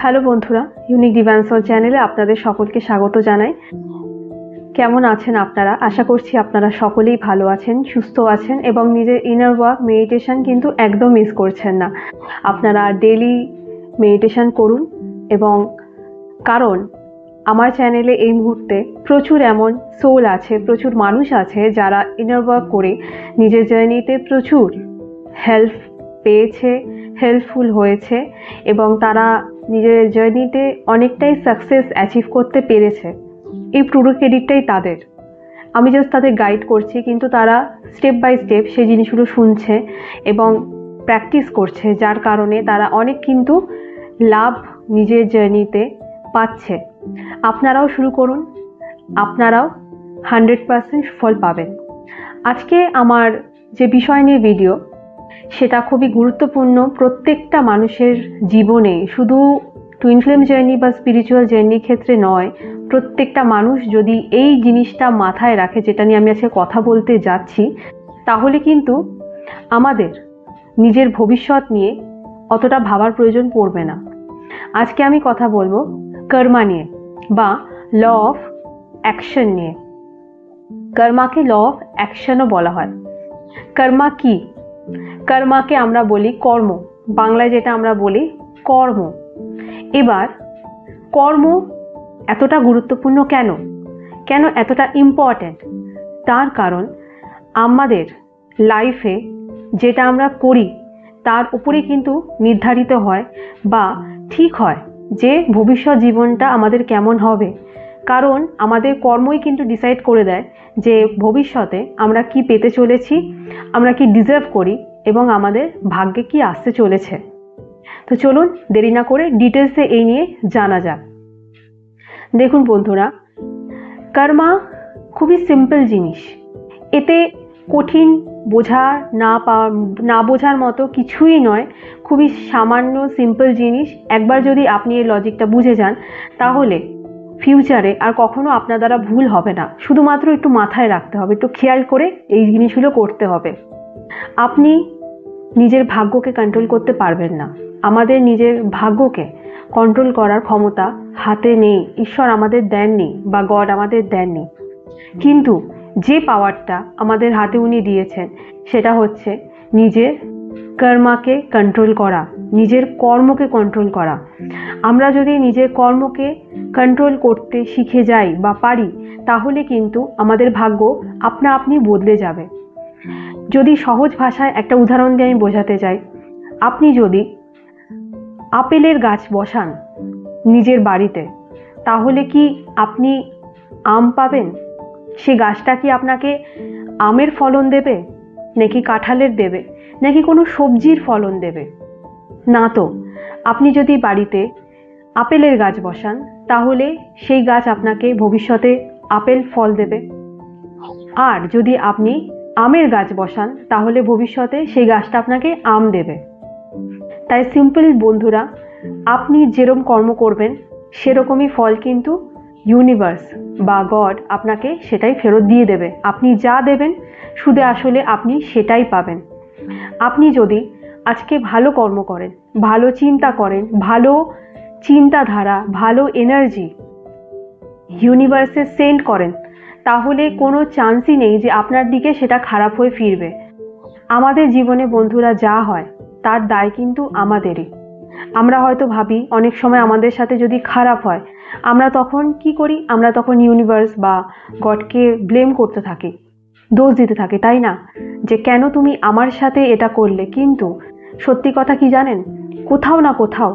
Hello বন্ধুরা, unique divine soul চ্যানেলে আপনাদের সকলকে স্বাগত জানাই। কেমন আছেন আপনারা? আশা করছি আপনারা সকলেই ভালো আছেন, সুস্থ আছেন এবং নিজের ইনার ওয়ার্ক মেডিটেশন কিন্তু একদম মিস করছেন না। আপনারা ডেইলি মেডিটেশন করুন এবং কারণ আমার চ্যানেলে এই মুহূর্তে প্রচুর এমন সোল আছে, প্রচুর মানুষ আছে যারা ইনার ওয়ার্ক করে নিজের জার্নিতে প্রচুর হেল্প পেয়েছে, হেল্পফুল হয়েছে এবং তারা নিজের জার্নিতে অনেকটাই সাকসেস অ্যাচিভ করতে পেরেছে। এই পুরো ক্রেডিটটাই তাদের। আমি জাস্ট তাদের গাইড করছি, কিন্তু তারা স্টেপ বাই স্টেপ সেই জিনিসগুলো শুনছে এবং প্র্যাকটিস করছে, যার কারণে তারা অনেক কিন্তু লাভ নিজের জার্নিতে পাচ্ছে। আপনারাও শুরু করুন, আপনারাও 100% ফল পাবেন। আজকে আমার যে বিষয় নিয়ে ভিডিও, সেটা খুবই গুরুত্বপূর্ণ প্রত্যেকটা মানুষের জীবনে, শুধু টুইন ফ্লেম জার্নি বা স্পিরিচুয়াল জার্নির ক্ষেত্রে নয়। প্রত্যেকটা মানুষ যদি এই জিনিসটা মাথায় রাখে, যেটা নিয়ে আমি আজকে কথা বলতে যাচ্ছি, তাহলে কিন্তু আমাদের নিজের ভবিষ্যৎ নিয়ে অতটা ভাবার প্রয়োজন পড়বে না। আজকে আমি কথা বলবো কর্মা নিয়ে বা ল অফ অ্যাকশন নিয়ে। কর্মাকে ল অফ অ্যাকশনও বলা হয়। কর্মা কি? কর্মাকে আমরা বলি কর্ম, বাংলায় যেটা আমরা বলি কর্ম। এবার কর্ম এতটা গুরুত্বপূর্ণ কেন, কেন এতটা ইম্পর্ট্যান্ট? তার কারণ আমাদের লাইফে যেটা আমরা করি তার উপরে কিন্তু নির্ধারিত হয় বা ঠিক হয় যে ভবিষ্যৎ জীবনটা আমাদের কেমন হবে। কারণ আমাদের কর্মই কিন্তু ডিসাইড করে দেয় যে ভবিষ্যতে আমরা কি পেতে চলেছি, আমরা কি ডিজার্ভ করি এবং আমাদের ভাগ্যে কি আসতে চলেছে। তো চলুন দেরি না করে ডিটেলসে এই নিয়ে জানা যাক। দেখুন বন্ধুরা, কর্মা খুবই সিম্পল জিনিস। এতে কঠিন না বোঝার মতো কিছুই নয়, খুবই সামান্য সিম্পল জিনিস। একবার যদি আপনি এই লজিকটা বুঝে যান, তাহলে ফিউচারে আর কখনো আপনার দ্বারা ভুল হবে না। শুধুমাত্র একটু মাথায় রাখতে হবে, একটু খেয়াল করে এই জিনিসগুলো করতে হবে। আপনি নিজের ভাগ্যকে কন্ট্রোল করতে পারবেন না। আমাদের নিজের ভাগ্যকে কন্ট্রোল করার ক্ষমতা হাতে নেই, ঈশ্বর আমাদের দেননি বা গড আমাদের দেননি। কিন্তু যে পাওয়ারটা আমাদের হাতে উনি দিয়েছেন, সেটা হচ্ছে নিজের কর্মাকে কন্ট্রোল করা, নিজের কর্মকে কন্ট্রোল করা। আমরা যদি নিজের কর্মকে কন্ট্রোল করতে শিখে যাই বা পারি, তাহলে কিন্তু আমাদের ভাগ্য আপনা আপনি বদলে যাবে। যদি সহজ ভাষায় একটা উদাহরণ দিয়ে আমি বোঝাতে চাই, আপনি যদি আপেলের গাছ বসান নিজের বাড়িতে, তাহলে কি আপনি আম পাবেন? সে গাছটা কি আপনাকে আমের ফলন দেবে, নাকি কাঁঠালের দেবে, নাকি কোনো সবজির ফলন দেবে? না তো। আপনি যদি বাড়িতে আপেলের গাছ বসান, তাহলে সেই গাছ আপনাকে ভবিষ্যতে আপেল ফল দেবে। আর যদি আপনি আমের গাছ বসান, তাহলে ভবিষ্যতে সেই গাছটা আপনাকে আম দেবে। তাই সিম্পল বন্ধুরা, আপনি যেরকম কর্ম করবেন সেরকমই ফল কিন্তু ইউনিভার্স বা গড আপনাকে সেটাই ফেরত দিয়ে দেবে। আপনি যা দেবেন শুধু আসলে আপনি সেটাই পাবেন। আপনি যদি আজকে ভালো কর্ম করেন, ভালো চিন্তা করেন, ভালো চিন্তাধারা, ভালো এনার্জি ইউনিভার্সে সেন্ড করেন, তাহলে কোনো চান্সই নেই যে আপনার দিকে সেটা খারাপ হয়ে ফিরবে। আমাদের জীবনে বন্ধুরা যা হয় তার দায় কিন্তু আমাদেরই। আমরা হয়তো ভাবি অনেক সময় আমাদের সাথে যদি খারাপ হয়, আমরা তখন কি করি? আমরা তখন ইউনিভার্স বা গডকে ব্লেম করতে থাকি, দোষ দিতে থাকি, তাই না? যে কেন তুমি আমার সাথে এটা করলে। কিন্তু সত্যি কথা কি জানেন? কোথাও না কোথাও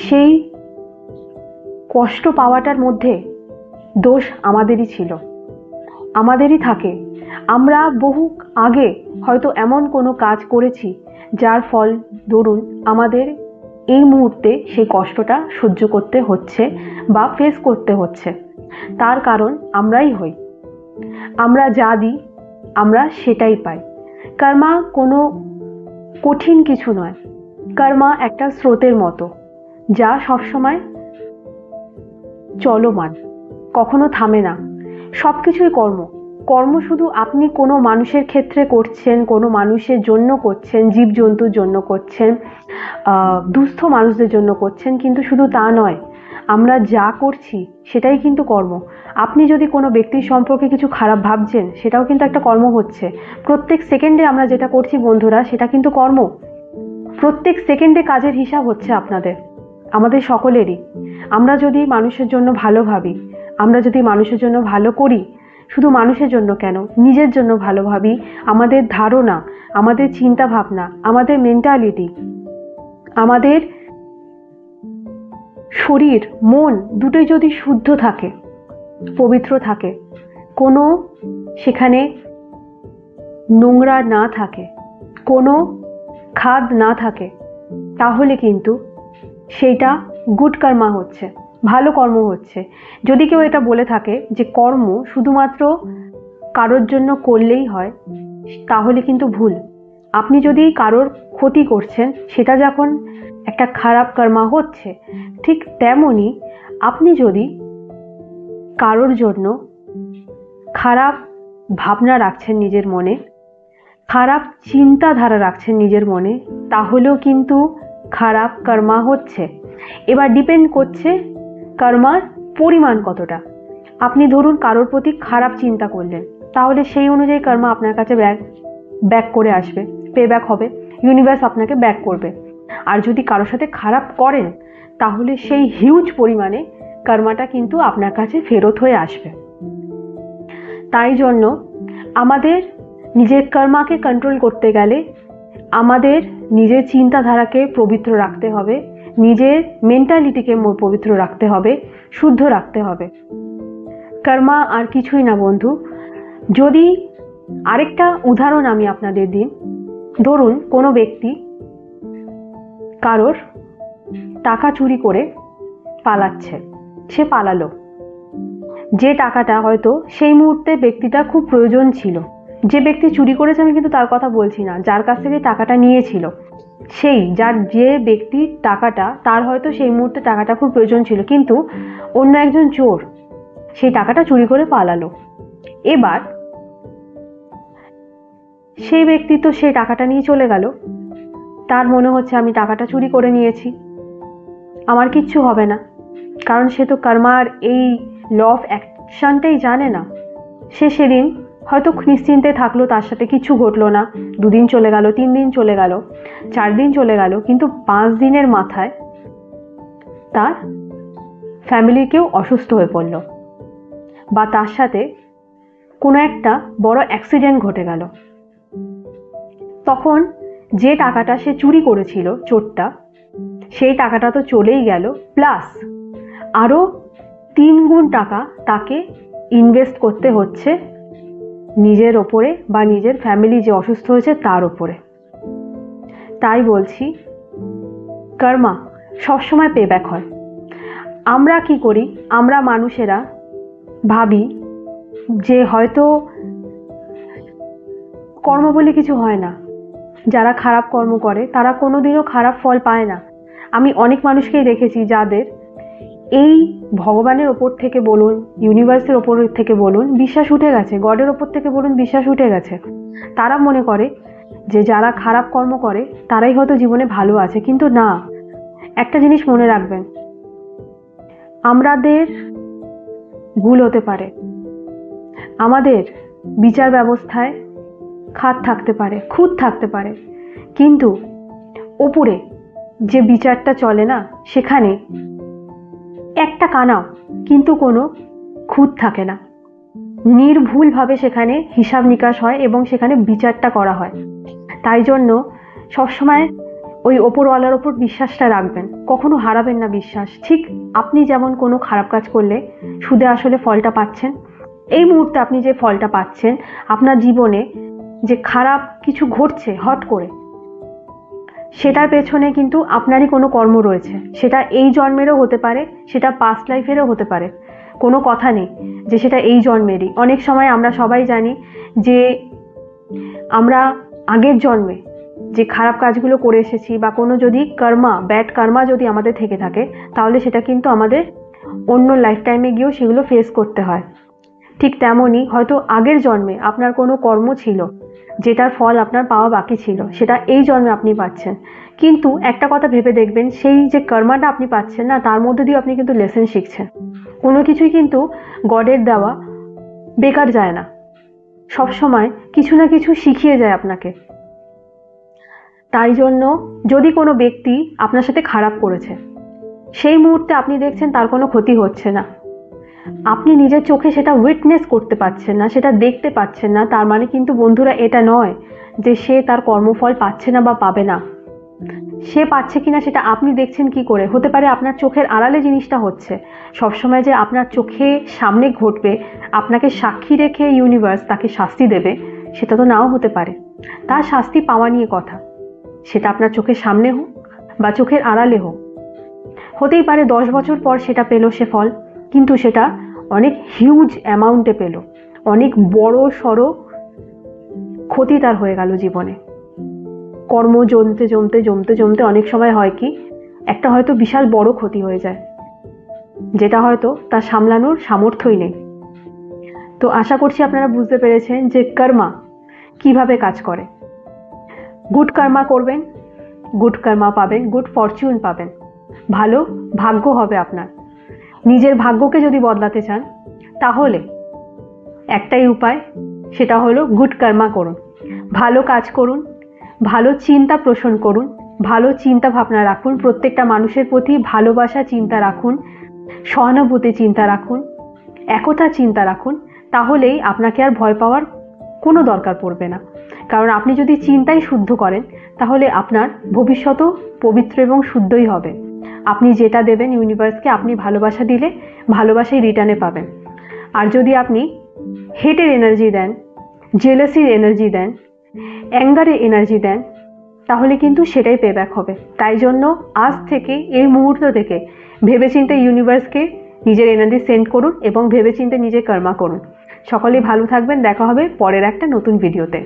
সেই কষ্ট পাওয়াটার মধ্যে দোষ আমাদেরই ছিল, আমাদেরই থাকে। আমরা বহু আগে হয়তো এমন কোনো কাজ করেছি যার ফল দরুন আমাদের এই মুহূর্তে সেই কষ্টটা সহ্য করতে হচ্ছে বা ফেস করতে হচ্ছে। তার কারণ আমরাই হই। আমরা যা দিই আমরা সেটাই পাই। কর্মা কোনো কঠিন কিছু নয়। কর্মা একটা স্রোতের মতো, যা সবসময় চলমান, কখনো থামে না। সব কিছুই কর্ম, কর্ম শুধু আপনি কোনো মানুষের ক্ষেত্রে করছেন, কোনো মানুষের জন্য করছেন, জীবজন্তুর জন্য করছেন, দুস্থ মানুষদের জন্য করছেন, কিন্তু শুধু তা নয়, আমরা যা করছি সেটাই কিন্তু কর্ম। আপনি যদি কোনো ব্যক্তির সম্পর্কে কিছু খারাপ ভাবছেন, সেটাও কিন্তু একটা কর্ম হচ্ছে। প্রত্যেক সেকেন্ডে আমরা যেটা করছি বন্ধুরা, সেটা কিন্তু কর্ম। প্রত্যেক সেকেন্ডে কাজের হিসাব হচ্ছে আপনাদের, আমাদের সকলেরই। আমরা যদি মানুষের জন্য ভালো ভাবি, আমরা যদি মানুষের জন্য ভালো করি, শুধু মানুষের জন্য কেন, নিজের জন্য ভালো ভাবি, আমাদের ধারণা, আমাদের চিন্তা ভাবনা, আমাদের মেন্টালিটি, আমাদের শরীর মন দুটোই যদি শুদ্ধ থাকে, পবিত্র থাকে, কোনো সেখানে নোংরা না থাকে, কোনো খাদ না থাকে, তাহলে কিন্তু সেইটা গুড কর্মা হচ্ছে, ভালো কর্ম হচ্ছে। যদি কেউ এটা বলে থাকে যে কর্ম শুধুমাত্র কারোর জন্য করলেই হয়, তাহলে কিন্তু ভুল। আপনি যদি কারোর ক্ষতি করছেন, সেটা যখন একটা খারাপ কর্মা হচ্ছে, ঠিক তেমনি আপনি যদি কারোর জন্য খারাপ ভাবনা রাখছেন নিজের মনে, খারাপ চিন্তাধারা রাখছেন নিজের মনে, তাহলেও কিন্তু খারাপ কর্মা হচ্ছে। এবার ডিপেন্ড করছে কর্মার পরিমাণ কতটা। আপনি ধরুন কারোর প্রতি খারাপ চিন্তা করলেন, তাহলে সেই অনুযায়ী কর্মা আপনার কাছে ব্যাক করে আসবে, পে ব্যাক হবে, ইউনিভার্স আপনাকে ব্যাক করবে। আর যদি কারোর সাথে খারাপ করেন, তাহলে সেই হিউজ পরিমাণে কর্মাটা কিন্তু আপনার কাছে ফেরত হয়ে আসবে। তাই জন্য আমাদের নিজের কর্মাকে কন্ট্রোল করতে গেলে আমাদের নিজের চিন্তাধারাকে পবিত্র রাখতে হবে, নিজের মেন্টালিটিকে পবিত্র রাখতে হবে, শুদ্ধ রাখতে হবে। কর্মা আর কিছুই না বন্ধু। যদি আরেকটা উদাহরণ আমি আপনাদের দিই, ধরুন কোনো ব্যক্তি কারোর টাকা চুরি করে পালাচ্ছে, সে পালালো। যে টাকাটা হয়তো সেই মুহূর্তে ব্যক্তিটা খুব প্রয়োজন ছিল, যে ব্যক্তি চুরি করেছে আমি কিন্তু তার কথা বলছি না, যার কাছ থেকে টাকাটা নিয়েছিল, যে ব্যক্তির টাকাটা, তার হয়তো সেই মুহূর্তে টাকাটা খুব প্রয়োজন ছিল, কিন্তু অন্য একজন চোর সেই টাকাটা চুরি করে পালালো। এবার সেই ব্যক্তি তো সেই টাকাটা নিয়ে চলে গেল, তার মনে হচ্ছে আমি টাকাটা চুরি করে নিয়েছি, আমার কিচ্ছু হবে না, কারণ সে তো কর্মার এই ল অফ অ্যাকশনটাই জানে না। সে সেদিন হয়তো নিশ্চিন্তে থাকলো, তার সাথে কিছু ঘটলো না, 2 দিন চলে গেল, 3 দিন চলে গেল, 4 দিন চলে গেল, কিন্তু 5 দিনের মাথায় তার ফ্যামিলির কেউ অসুস্থ হয়ে পড়ল, বা তার সাথে কোনো একটা বড় অ্যাক্সিডেন্ট ঘটে গেল। তখন যে টাকাটা সে চুরি করেছিল, চোরটা, সেই টাকাটা তো চলেই গেল, প্লাস আরও 3 গুণ টাকা তাকে ইনভেস্ট করতে হচ্ছে নিজের ওপরে বা নিজের ফ্যামিলি যে অসুস্থ হয়েছে তার ওপরে। তাই বলছি, কর্মা সবসময় পে ব্যাক হয়। আমরা কি করি, আমরা মানুষেরা ভাবি যে হয়তো কর্ম বলে কিছু হয় না, যারা খারাপ কর্ম করে তারা কোনোদিনও খারাপ ফল পায় না। আমি অনেক মানুষকেই দেখেছি যাদের এই ভগবানের ওপর থেকে বলুন, ইউনিভার্সের ওপর থেকে বলুন, বিশ্বাস উঠে গেছে, গডের ওপর থেকে বলুন, বিশ্বাস উঠে গেছে। তারা মনে করে যে যারা খারাপ কর্ম করে তারাই হয়তো জীবনে ভালো আছে, কিন্তু না। একটা জিনিস মনে রাখবেন, আমাদের ভুল হতে পারে, আমাদের বিচার ব্যবস্থায় খাত থাকতে পারে, খুঁত থাকতে পারে, কিন্তু ওপরে যে বিচারটা চলে না, সেখানে একটা কানাও কিন্তু কোনো খুঁত থাকে না, নির্ভুলভাবে সেখানে হিসাব নিকাশ হয় এবং সেখানে বিচারটা করা হয়। তাই জন্য সবসময় ওই ওপরওয়ালার ওপর বিশ্বাসটা রাখবেন, কখনো হারাবেন না বিশ্বাস। ঠিক আপনি যেমন কোনো খারাপ কাজ করলে সুদে আসলে ফলটা পাচ্ছেন, এই মুহূর্তে আপনি যে ফলটা পাচ্ছেন, আপনার জীবনে যে খারাপ কিছু ঘটছে হট করে, সেটার পেছনে কিন্তু আপনারই কোনো কর্ম রয়েছে। সেটা এই জন্মেরও হতে পারে, সেটা পাস্ট লাইফেরও হতে পারে, কোনো কথা নেই যে সেটা এই জন্মেরই। অনেক সময় আমরা সবাই জানি যে আমরা আগের জন্মে যে খারাপ কাজগুলো করে এসেছি, বা কোনো যদি কর্মা, ব্যাড কর্মা যদি আমাদের থেকে থাকে, তাহলে সেটা কিন্তু আমাদের অন্য লাইফ টাইমে গিয়েও সেগুলো ফেস করতে হয়। ঠিক তেমনই হয়তো আগের জন্মে আপনার কোনো কর্ম ছিল যেটার ফল আপনার পাওয়া বাকি ছিল, সেটা এই জন্মে আপনি পাচ্ছেন। কিন্তু একটা কথা ভেবে দেখবেন, সেই যে কর্মাটা আপনি পাচ্ছেন না, তার মধ্যে দিয়ে আপনি কিন্তু লেসন শিখছেন। কোনো কিছুই কিন্তু গডের দেওয়া বেকার যায় না, সব সময় কিছু না কিছু শিখিয়ে যায় আপনাকে। তাই জন্য যদি কোনো ব্যক্তি আপনার সাথে খারাপ করেছে, সেই মুহূর্তে আপনি দেখছেন তার কোনো ক্ষতি হচ্ছে না, আপনি নিজের চোখে সেটা উইটনেস করতে পারছেন না, সেটা দেখতে পাচ্ছেন না, তার মানে কিন্তু বন্ধুরা এটা নয় যে সে তার কর্মফল পাচ্ছে না বা পাবে না। সে পাচ্ছে কিনা সেটা আপনি দেখছেন কি করে? হতে পারে আপনার চোখের আড়ালে জিনিসটা হচ্ছে। সবসময় যে আপনার চোখে সামনে ঘটবে, আপনাকে সাক্ষী রেখে ইউনিভার্স তাকে শাস্তি দেবে, সেটা তো নাও হতে পারে। তার শাস্তি পাওয়া নিয়ে কথা, সেটা আপনার চোখের সামনে হোক বা চোখের আড়ালে হোক। হতেই পারে 10 বছর পর সেটা পেল সে ফল, কিন্তু সেটা অনেক হিউজ অ্যামাউন্টে পেল, অনেক বড় সড়ো ক্ষতি তার হয়ে গেল জীবনে। কর্ম জমতে জমতে জমতে জমতে অনেক সময় হয় কি, একটা হয়তো বিশাল বড় ক্ষতি হয়ে যায়, যেটা হয়তো তার সামলানোর সামর্থ্যই নেই। তো আশা করছি আপনারা বুঝতে পেরেছেন যে কর্মা কিভাবে কাজ করে। গুড কর্মা করবেন, গুড কর্মা পাবেন, গুড ফরচুন পাবেন, ভালো ভাগ্য হবে আপনার। নিজের ভাগ্যকে যদি বদলাতে চান তাহলে একটাই উপায়, সেটা হলো গুড কর্মা করুন, ভালো কাজ করুন, ভালো চিন্তা পোষণ করুন, ভালো চিন্তা ভাবনা রাখুন, প্রত্যেকটা মানুষের প্রতি ভালোবাসা চিন্তা রাখুন, সহানুভূতি চিন্তা রাখুন, একতা চিন্তা রাখুন। তাহলেই আপনাকে আর ভয় পাওয়ার কোনো দরকার পড়বে না। কারণ আপনি যদি চিন্তাই শুদ্ধ করেন তাহলে আপনার ভবিষ্যতও পবিত্র এবং শুদ্ধই হবে। আপনি যেটা দেবেন ইউনিভার্সকে, আপনি ভালোবাসা দিলে ভালোবাসাই রিটার্নে পাবেন। আর যদি আপনি হেটের এনার্জি দেন, জেলাসির এনার্জি দেন, অ্যাঙ্গারের এনার্জি দেন, তাহলে কিন্তু সেটাই পেব্যাক হবে। তাই জন্য আজ থেকে, এই মুহূর্ত থেকে ভেবেচিন্তে ইউনিভার্সকে নিজের এনার্জি সেন্ড করুন এবং ভেবেচিন্তে নিজের কর্মা করুন। সকলেই ভালো থাকবেন, দেখা হবে পরের একটা নতুন ভিডিওতে।